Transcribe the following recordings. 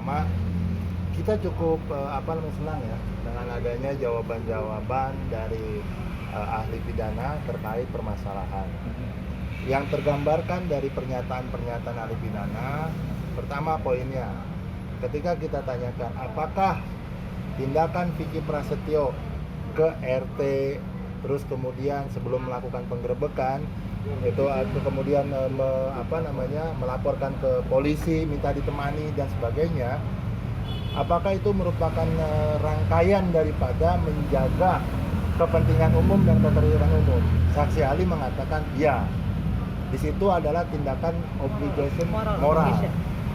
pertama kita cukup senang ya dengan adanya jawaban-jawaban dari ahli pidana terkait permasalahan yang tergambarkan dari pernyataan-pernyataan ahli pidana. Pertama poinnya, ketika kita tanyakan apakah tindakan Vicky Prasetyo ke RT, terus kemudian sebelum melakukan penggerebekan itu kemudian melaporkan ke polisi, minta ditemani dan sebagainya, apakah itu merupakan rangkaian daripada menjaga kepentingan umum dan ketertiban umum? Saksi ahli mengatakan ya, di situ adalah tindakan obligation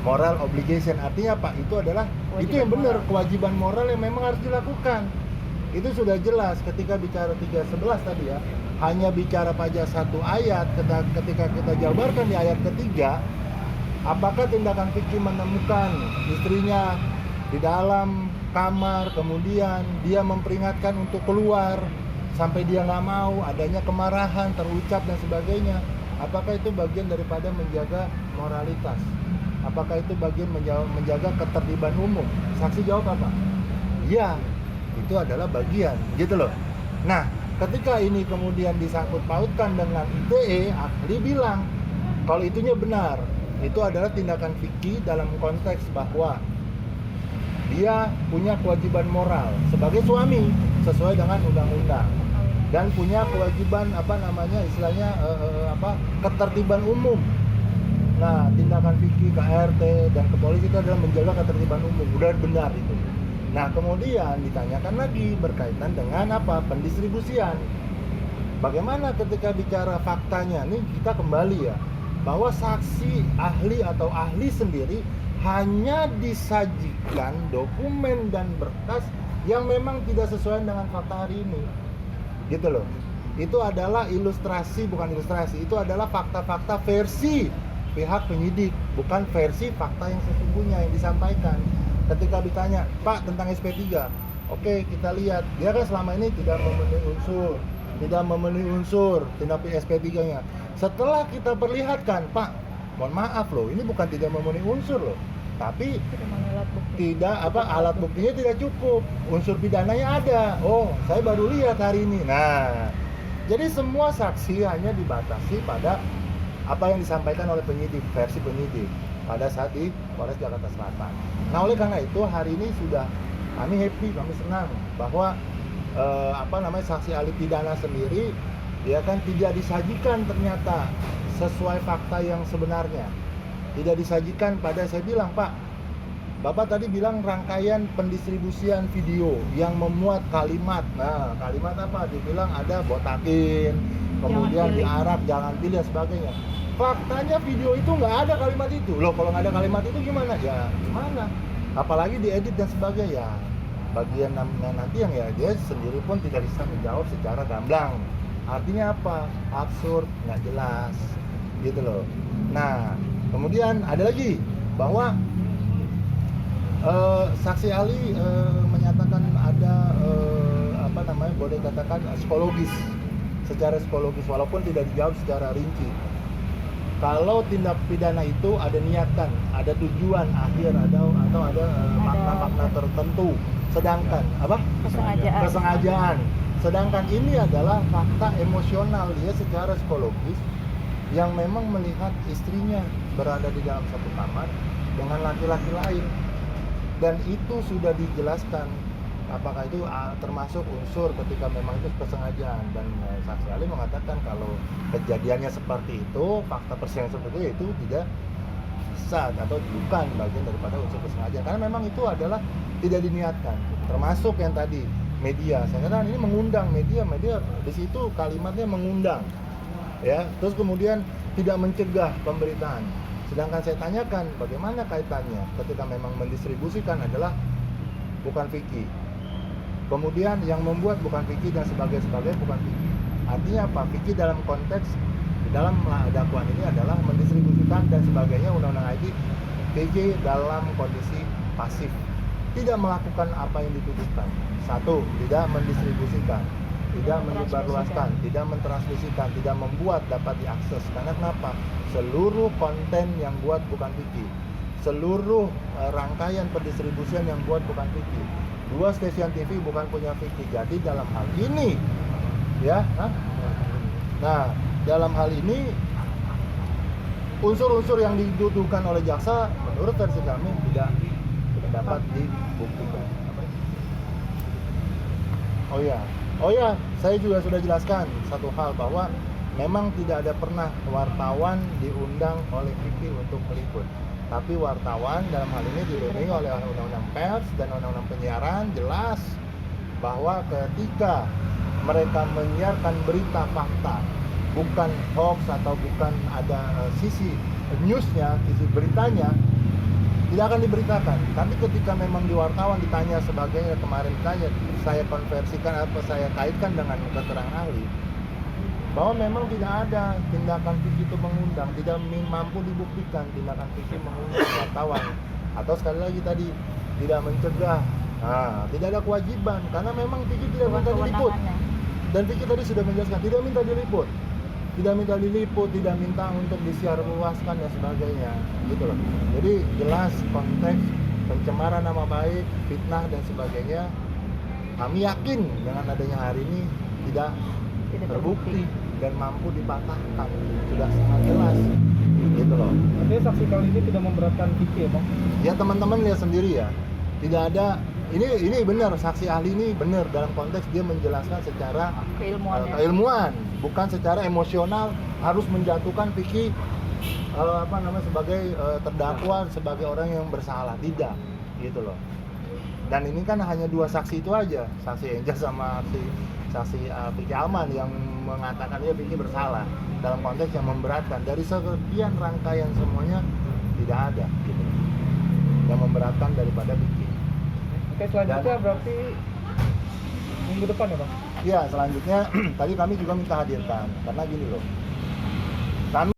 moral obligation. Artinya apa? Itu adalah kewajiban, itu yang benar, kewajiban moral yang memang harus dilakukan. Itu sudah jelas ketika bicara 311 tadi ya, hanya bicara pada satu ayat. Ketika kita jabarkan di ayat ketiga, apakah tindakan Vicky menemukan istrinya di dalam kamar, kemudian dia memperingatkan untuk keluar sampai dia nggak mau, adanya kemarahan terucap dan sebagainya, apakah itu bagian daripada menjaga moralitas? Apakah itu bagian menjaga ketertiban umum? Saksi jawab apa? Ya, itu adalah bagian, gitu loh. Nah, ketika ini kemudian disangkut pautkan dengan ITE, ahli bilang kalau itunya benar, itu adalah tindakan Vicky dalam konteks bahwa dia punya kewajiban moral sebagai suami sesuai dengan undang-undang dan punya kewajiban ketertiban umum. Nah, tindakan Vicky ke RT dan ke polisi itu adalah menjaga ketertiban umum, udah benar itu. Nah, kemudian ditanyakan lagi berkaitan dengan apa? Pendistribusian. Bagaimana ketika bicara faktanya? Nih kita kembali ya, bahwa saksi ahli atau ahli sendiri hanya disajikan dokumen dan berkas yang memang tidak sesuai dengan fakta hari ini, gitu loh. Itu adalah ilustrasi, bukan ilustrasi, itu adalah fakta-fakta versi pihak penyidik, bukan versi fakta yang sesungguhnya yang disampaikan. Ketika ditanya, Pak, tentang SP3, oke, kita lihat dia kan selama ini tidak memenuhi unsur tindak SP3-nya. Setelah kita perlihatkan, Pak, mohon maaf loh, ini bukan tidak memenuhi unsur loh, tapi alat buktinya tidak cukup, unsur pidananya ada. Oh, saya baru lihat hari ini. Nah, jadi semua saksi hanya dibatasi pada apa yang disampaikan oleh penyidik, versi penyidik pada saat di Polres Jakarta Selatan. Nah, oleh karena itu hari ini sudah kami happy, kami senang bahwa saksi ahli pidana sendiri dia kan tidak disajikan ternyata sesuai fakta yang sebenarnya. Tidak disajikan pada, saya bilang, Pak, Bapak tadi bilang rangkaian pendistribusian video yang memuat kalimat. Nah, kalimat apa? Dibilang ada botakin, kemudian diarak, jangan pilih dan sebagainya. Faktanya video itu nggak ada kalimat itu. Loh, kalau nggak ada kalimat itu gimana? Ya gimana? Apalagi diedit dan sebagainya. Bagian nanti yang ya dia sendiri pun tidak bisa menjawab secara gamblang. Artinya apa? Absurd, nggak jelas, gitu loh. Nah, kemudian ada lagi bahwa saksi ahli menyatakan ada boleh katakan psikologis, secara psikologis, walaupun tidak dijawab secara rinci. Kalau tindak pidana itu ada niatan, ada tujuan akhir, atau ada makna-makna tertentu. Sedangkan kesengajaan. Sedangkan ini adalah fakta emosional, dia secara psikologis yang memang melihat istrinya berada di dalam satu kamar dengan laki-laki lain, dan itu sudah dijelaskan apakah itu termasuk unsur ketika memang itu kesengajaan. Dan saksi ahli mengatakan kalau kejadiannya seperti itu, fakta persidangan seperti itu tidak sah atau bukan bagian daripada unsur kesengajaan, karena memang itu adalah tidak diniatkan. Termasuk yang tadi media, saya katakan ini mengundang media di situ kalimatnya mengundang ya, terus kemudian tidak mencegah pemberitaan. Sedangkan saya tanyakan bagaimana kaitannya ketika memang mendistribusikan adalah bukan Vicky, kemudian yang membuat bukan Vicky dan sebagainya bukan Vicky. Artinya apa? Vicky dalam konteks di dalam dakwaan ini adalah mendistribusikan dan sebagainya, undang-undang IT. Vicky dalam kondisi pasif, tidak melakukan apa yang dituduhkan. Satu, tidak mendistribusikan, tidak menyebarluaskan, tidak mentransmisikan, tidak membuat dapat diakses. Karena kenapa? Seluruh konten yang buat bukan Vicky. seluruh rangkaian pendistribusian yang buat bukan Vicky. 2 stasiun TV bukan punya Vicky. Jadi dalam hal ini ya, nah dalam hal ini unsur-unsur yang dituduhkan oleh jaksa menurut versi kami tidak dapat dibuktikan. Oh ya, saya juga sudah jelaskan satu hal bahwa memang tidak ada pernah wartawan diundang oleh Vicky untuk meliput. Tapi wartawan dalam hal ini dilindungi oleh Undang-Undang Pers dan Undang-Undang Penyiaran jelas bahwa ketika mereka menyiarkan berita fakta, bukan hoax atau bukan ada sisi newsnya, sisi beritanya, tidak akan diberitakan. Tapi ketika memang di wartawan ditanya sebagainya, kemarin ditanya, saya konversikan apa saya kaitkan dengan keterangan ahli bahwa memang tidak ada tindakan Vicky itu mengundang, tidak mampu dibuktikan tindakan Vicky mengundang wartawan, atau sekali lagi tadi tidak mencegah. Nah, tidak ada kewajiban karena memang Vicky tidak minta diliput. Dan Vicky tadi sudah menjelaskan tidak minta diliput. Tidak minta diliput, tidak minta untuk disiar luaskan dan sebagainya, gitu loh. Jadi jelas konteks pencemaran nama baik, fitnah dan sebagainya. Kami yakin dengan adanya hari ini tidak terbukti dan mampu dipatahkan, sudah sangat jelas, gitu loh. Artinya saksi kali ini tidak memberatkan Vicky ya, Bang? Ya teman-teman lihat sendiri ya, tidak ada. Ini benar, saksi ahli ini benar dalam konteks dia menjelaskan secara keilmuan, bukan secara emosional harus menjatuhkan Vicky sebagai terdakwa, sebagai orang yang bersalah, tidak, gitu loh. Dan ini kan hanya 2 saksi itu aja, saksi Enja sama saksi Vicky Alman yang mengatakan dia Vicky bersalah dalam konteks yang memberatkan. Dari sekian rangkaian semuanya tidak ada, gitu, yang memberatkan daripada Vicky. Oke, selanjutnya berarti minggu depan ya, Bang? Iya, selanjutnya tadi kami juga minta hadirkan karena gini loh,